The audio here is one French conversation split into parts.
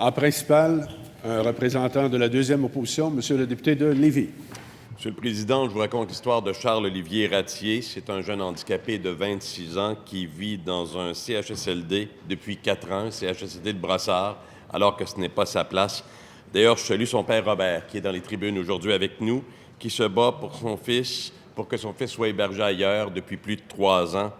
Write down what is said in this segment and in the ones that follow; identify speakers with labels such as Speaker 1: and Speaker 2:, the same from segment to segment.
Speaker 1: En principal, un représentant de la deuxième opposition, Monsieur le député de Lévis.
Speaker 2: Monsieur le Président, je vous raconte l'histoire de Charles-Olivier Ratier. C'est un jeune handicapé de 26 ans qui vit dans un CHSLD depuis 4 ans, un CHSLD de Brossard, alors que ce n'est pas sa place. D'ailleurs, je salue son père Robert, qui est dans les tribunes aujourd'hui avec nous, qui se bat pour que son fils soit hébergé ailleurs depuis plus de 3 ans.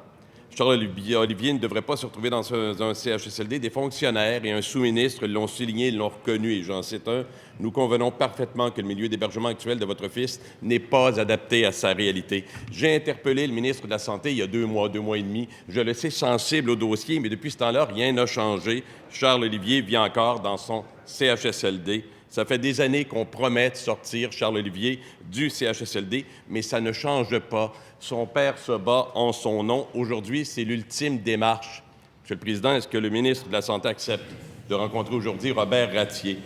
Speaker 2: Charles-Olivier ne devrait pas se retrouver dans un CHSLD. Des fonctionnaires et un sous-ministre l'ont souligné, l'ont reconnu, et j'en cite un. Nous convenons parfaitement que le milieu d'hébergement actuel de votre fils n'est pas adapté à sa réalité. J'ai interpellé le ministre de la Santé il y a 2 mois et demi. Je le sais sensible au dossier, mais depuis ce temps-là, rien n'a changé. Charles-Olivier vit encore dans son CHSLD. Ça fait des années qu'on promet de sortir Charles-Olivier du CHSLD, mais ça ne change pas. Son père se bat en son nom. Aujourd'hui, c'est l'ultime démarche. Monsieur le Président, est-ce que le ministre de la Santé accepte de rencontrer aujourd'hui Robert Ratier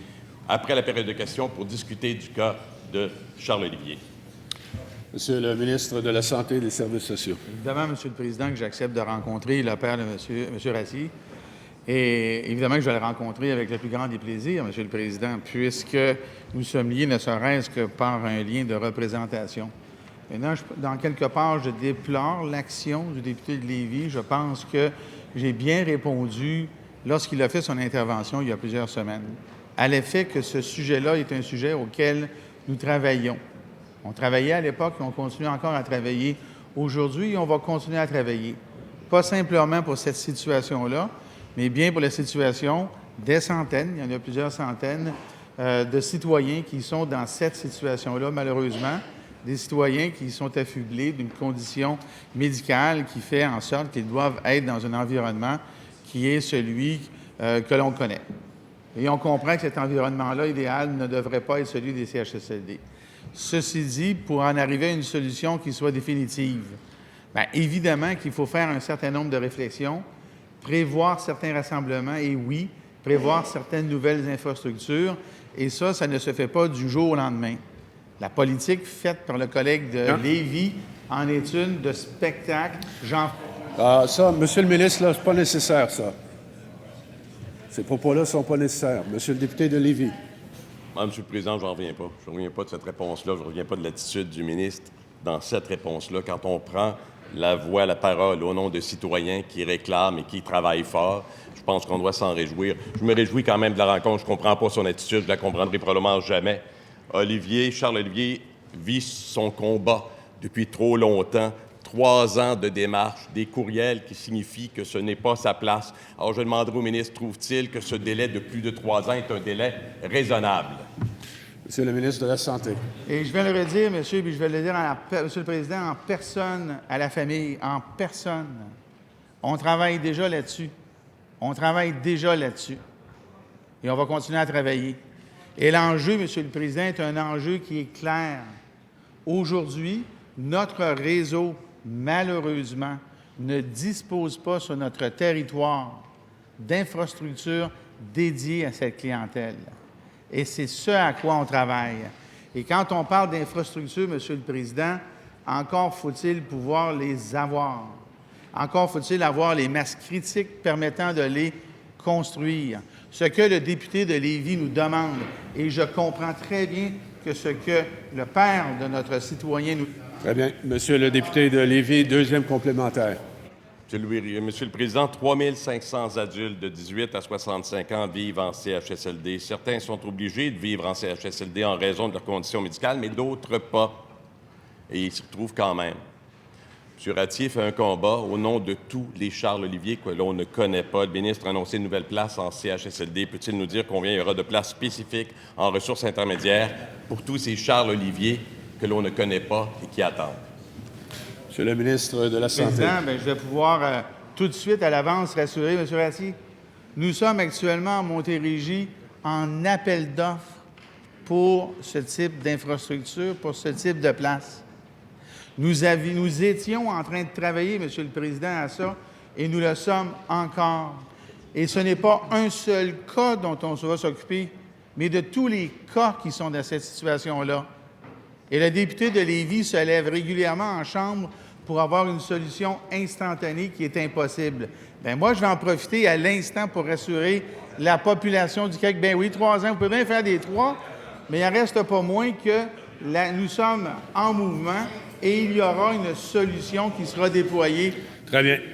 Speaker 2: après la période de questions pour discuter du cas de Charles-Olivier?
Speaker 1: Monsieur le ministre de la Santé et des Services sociaux.
Speaker 3: Évidemment, Monsieur le Président, que j'accepte de rencontrer le père de Monsieur Ratier. Et évidemment que je vais le rencontrer avec le plus grand des plaisirs, Monsieur le Président, puisque nous sommes liés ne serait-ce que par un lien de représentation. Maintenant, dans quelque part, je déplore l'action du député de Lévis. Je pense que j'ai bien répondu lorsqu'il a fait son intervention il y a plusieurs semaines, à l'effet que ce sujet-là est un sujet auquel nous travaillons. On travaillait à l'époque et on continue encore à travailler aujourd'hui et on va continuer à travailler. Pas simplement pour cette situation-là, mais bien pour la situation des centaines, il y en a plusieurs centaines de citoyens qui sont dans cette situation-là, malheureusement, des citoyens qui sont affublés d'une condition médicale qui fait en sorte qu'ils doivent être dans un environnement qui est celui que l'on connaît. Et on comprend que cet environnement-là idéal ne devrait pas être celui des CHSLD. Ceci dit, pour en arriver à une solution qui soit définitive, bien, évidemment qu'il faut faire un certain nombre de réflexions, prévoir certains rassemblements et oui, prévoir certaines nouvelles infrastructures. Et ça ne se fait pas du jour au lendemain. La politique faite par le collègue de Lévis en est une de spectacle.
Speaker 1: Ça, Monsieur le ministre, là, c'est pas nécessaire, ça. Ces propos-là ne sont pas nécessaires. Monsieur le député de Lévis.
Speaker 2: Monsieur le Président, je n'en reviens pas. Je ne reviens pas de cette réponse-là. Je ne reviens pas de l'attitude du ministre dans cette réponse-là. Quand on prend la voix, la parole au nom de citoyens qui réclament et qui travaillent fort, je pense qu'on doit s'en réjouir. Je me réjouis quand même de la rencontre. Je ne comprends pas son attitude. Je ne la comprendrai probablement jamais. Charles-Olivier vit son combat depuis trop longtemps. 3 ans de démarche, des courriels qui signifient que ce n'est pas sa place. Alors, je demanderai au ministre, trouve-t-il que ce délai de plus de 3 ans est un délai raisonnable?
Speaker 1: Monsieur le ministre de la Santé.
Speaker 3: Et je vais le redire, monsieur, puis je vais le dire Monsieur le Président, en personne, à la famille, en personne. On travaille déjà là-dessus. Et on va continuer à travailler. Et l'enjeu, Monsieur le Président, est un enjeu qui est clair. Aujourd'hui, notre réseau, malheureusement, ne dispose pas sur notre territoire d'infrastructures dédiées à cette clientèle. Et c'est ce à quoi on travaille. Et quand on parle d'infrastructures, Monsieur le Président, encore faut-il pouvoir les avoir. Encore faut-il avoir les masses critiques permettant de les construire. Ce que le député de Lévis nous demande, et je comprends très bien que ce que le père de notre citoyen nous...
Speaker 1: Très bien. Monsieur le député de Lévis, deuxième complémentaire.
Speaker 2: Monsieur le Président, 3 500 adultes de 18 à 65 ans vivent en CHSLD. Certains sont obligés de vivre en CHSLD en raison de leurs conditions médicales, mais d'autres pas. Et ils s'y retrouvent quand même. M. Ratier fait un combat au nom de tous les Charles-Olivier que l'on ne connaît pas. Le ministre a annoncé une nouvelle place en CHSLD. Peut-il nous dire combien il y aura de places spécifiques en ressources intermédiaires pour tous ces Charles-Olivier que l'on ne connaît pas et qui attendent?
Speaker 1: Monsieur le ministre de la Santé.
Speaker 3: Président, je vais pouvoir tout de suite à l'avance rassurer M. Ratier. Nous sommes actuellement en Montérégie en appel d'offres pour ce type d'infrastructure, pour ce type de place. Nous étions en train de travailler, Monsieur le Président, à ça, et nous le sommes encore. Et ce n'est pas un seul cas dont on va s'occuper, mais de tous les cas qui sont dans cette situation-là. Et le député de Lévis se lève régulièrement en chambre pour avoir une solution instantanée qui est impossible. Bien, moi, je vais en profiter à l'instant pour rassurer la population du Québec. Bien oui, 3 ans, vous pouvez bien faire des 3, mais il n'en reste pas moins que nous sommes en mouvement et il y aura une solution qui sera déployée.
Speaker 1: Très bien.